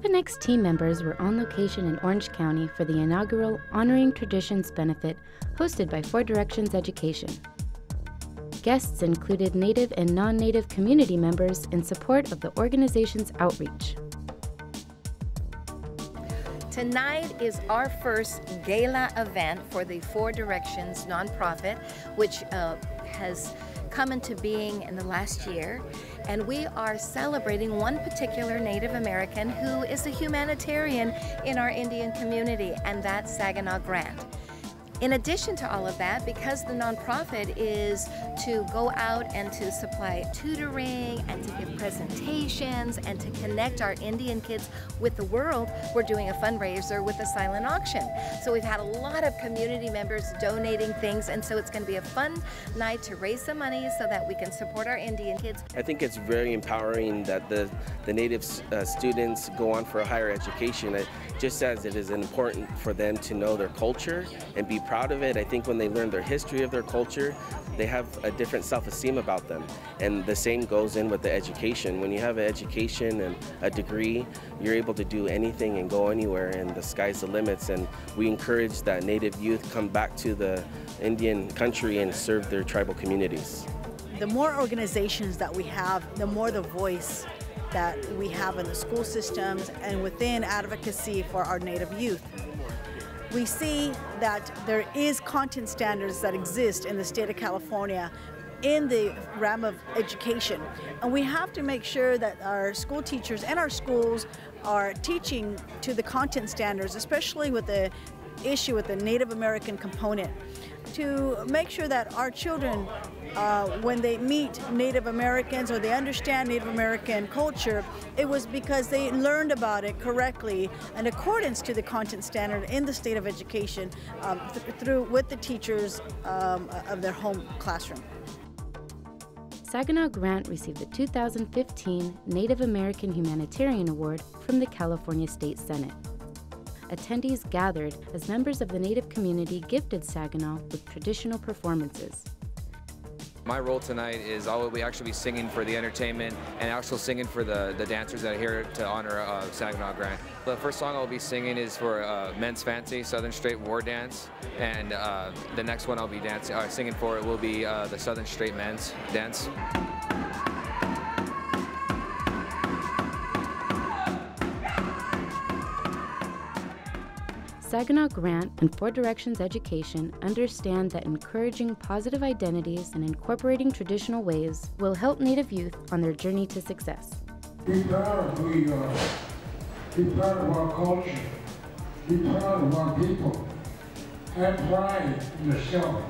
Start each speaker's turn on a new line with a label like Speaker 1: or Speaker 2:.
Speaker 1: FNX team members were on location in Orange County for the inaugural Honoring Traditions benefit hosted by Four Directions Education. Guests included Native and non-Native community members in support of the organization's outreach.
Speaker 2: Tonight is our first gala event for the Four Directions nonprofit, which has come into being in the last year. And we are celebrating one particular Native American who is a humanitarian in our Indian community, and that's Saginaw Grant. In addition to all of that, because the nonprofit is to go out and to supply tutoring and to give presentations and to connect our Indian kids with the world, we're doing a fundraiser with a silent auction. So we've had a lot of community members donating things, and so it's going to be a fun night to raise some money so that we can support our Indian kids.
Speaker 3: I think it's very empowering that the Native students go on for a higher education. Just as it is important for them to know their culture and be proud of it, I think when they learn their history of their culture, they have a different self-esteem about them. And the same goes in with the education. When you have an education and a degree, you're able to do anything and go anywhere, and the sky's the limits. And we encourage that Native youth come back to the Indian country and serve their tribal communities.
Speaker 4: The more organizations that we have, the more the voice that we have in the school systems and within advocacy for our Native youth. We see that there is content standards that exist in the state of California in the realm of education. And we have to make sure that our school teachers and our schools are teaching to the content standards, especially with the issue with the Native American component, to make sure that our children, when they meet Native Americans or they understand Native American culture, it was because they learned about it correctly in accordance to the content standard in the state of education with the teachers of their home classroom.
Speaker 1: Saginaw Grant received the 2015 Native American Humanitarian Award from the California State Senate. Attendees gathered as members of the Native community gifted Saginaw with traditional performances.
Speaker 5: My role tonight is I'll actually be singing for the entertainment and also singing for the dancers that are here to honor Saginaw Grant. The first song I'll be singing is for Men's Fancy, Southern Straight War Dance, and the next one I'll be singing for it will be the Southern Straight Men's Dance.
Speaker 1: Saginaw Grant and Four Directions Education understand that encouraging positive identities and incorporating traditional ways will help Native youth on their journey to success.
Speaker 6: Be proud of who you are. Be proud of our culture. Be proud of our people. Have pride in yourself.